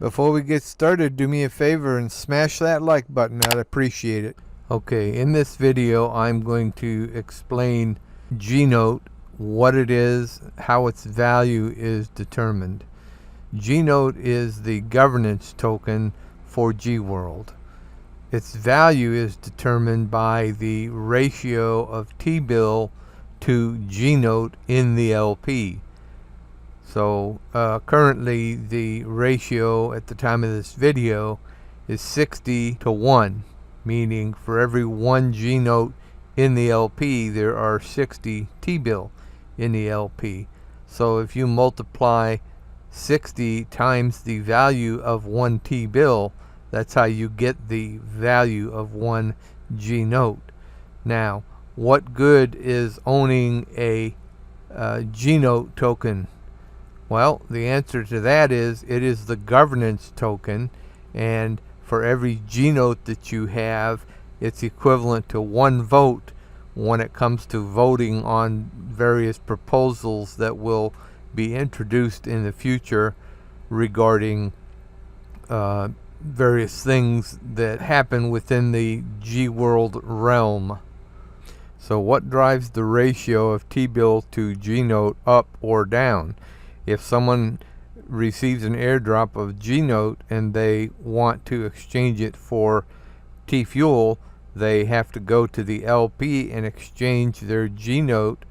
Before we get started, do me a favor and smash that like button. I'd appreciate it. Okay, in this video I'm going to explain gNote, what it is, how its value is determined. gNote is the governance token for gWorld. Its value is determined by the ratio of T-bill to gNote in the LP. So currently the ratio at the time of this video is 60:1, meaning for every 1 gNote in the LP there are 60 T-bill in the LP. So if you multiply 60 times the value of 1 T-bill, that's how you get the value of 1 gNote. Now, what good is owning a gNote token? Well, the answer to that is it is the governance token, and for every gNote that you have, it's equivalent to 1 vote when it comes to voting on various proposals that will be introduced in the future regarding various things that happen within the gWorld realm. So what drives the ratio of T-bill to gNote up or down? If someone receives an airdrop of gNote and they want to exchange it for T-fuel, they have to go to the LP and exchange their gNote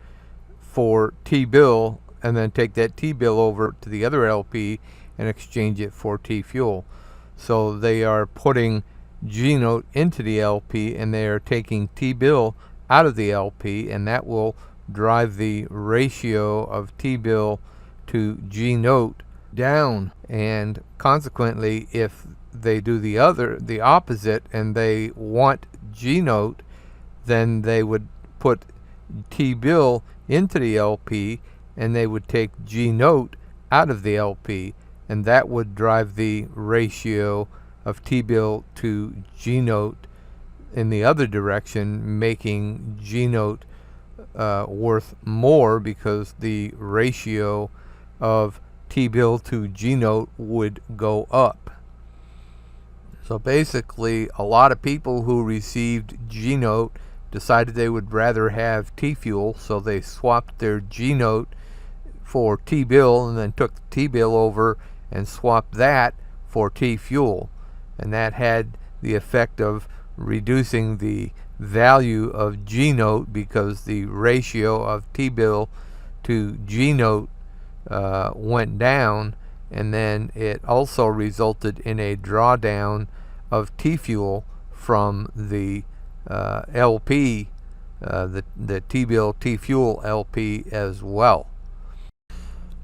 for T-bill, and then take that T-bill over to the other LP and exchange it for T-fuel. So they are putting gNote into the LP and they are taking T-bill out of the LP, and that will drive the ratio of T-bill to gNote down. And consequently, if they do the opposite and they want gNote, then they would put T-bill into the LP and they would take gNote out of the LP, and that would drive the ratio of T-bill to gNote in the other direction, making gNote worth more because the ratio of T-bill to gNote would go up. So basically, a lot of people who received gNote decided they would rather have T-fuel, so they swapped their gNote for T-bill and then took the T-bill over and swapped that for T-fuel, and that had the effect of reducing the value of gNote because the ratio of T-bill to gNote went down, and then it also resulted in a drawdown of T-fuel from the LP, the T-bill T-fuel LP as well.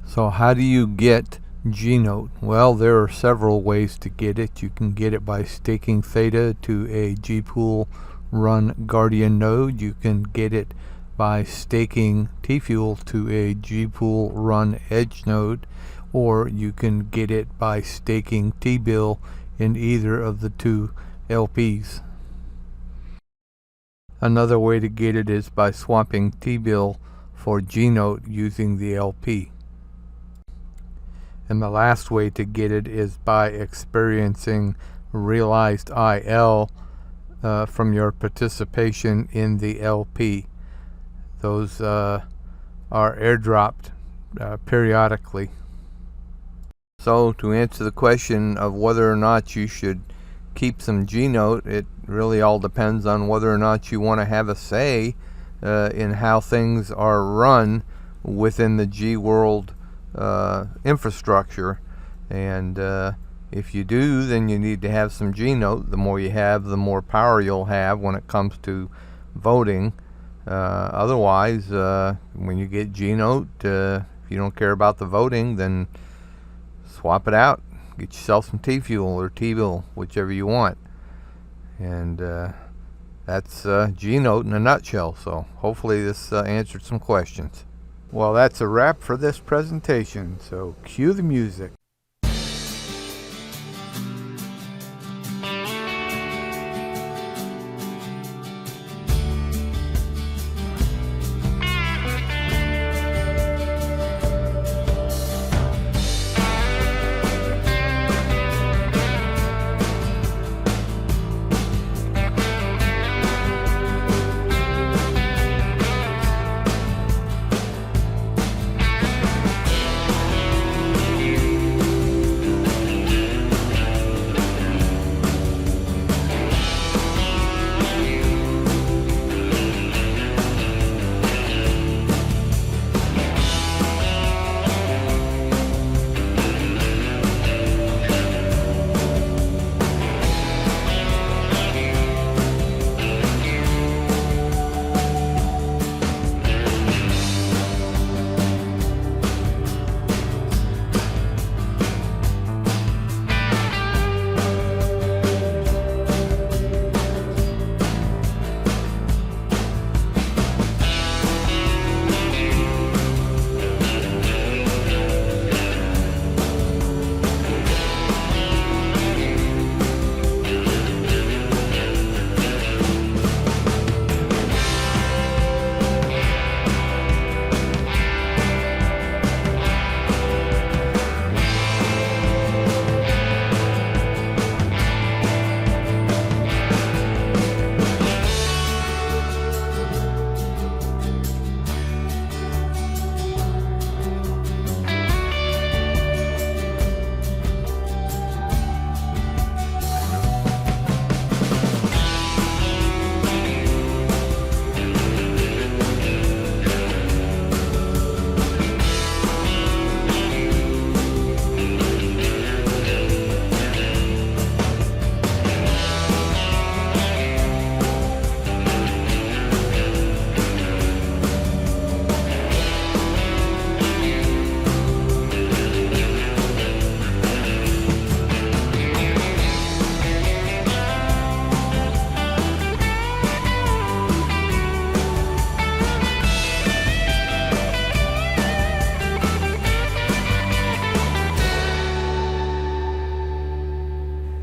So how do you get gNote? Well, there are several ways to get it. You can get it by staking Theta to a gpool run Guardian node. You can get it by staking T-fuel to a gpool run Edge node, or you can get it by staking T-bill in either of the 2 LPs. Another way to get it is by swapping T-bill for gNote using the LP. And the last way to get it is by experiencing realized IL from your participation in the LP. Those are airdropped periodically. So to answer the question of whether or not you should keep some gNote, it really all depends on whether or not you want to have a say in how things are run within the gWorld infrastructure. And if you do, then you need to have some gNote. The more you have, the more power you'll have when it comes to voting. Otherwise, when you get gNote, if you don't care about the voting, then swap it out. Get yourself some T-fuel or T-bill, whichever you want. And that's gNote in a nutshell. So hopefully this answered some questions. Well, that's a wrap for this presentation, so cue the music.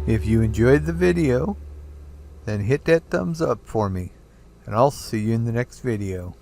If you enjoyed the video, then hit that thumbs up for me, and I'll see you in the next video.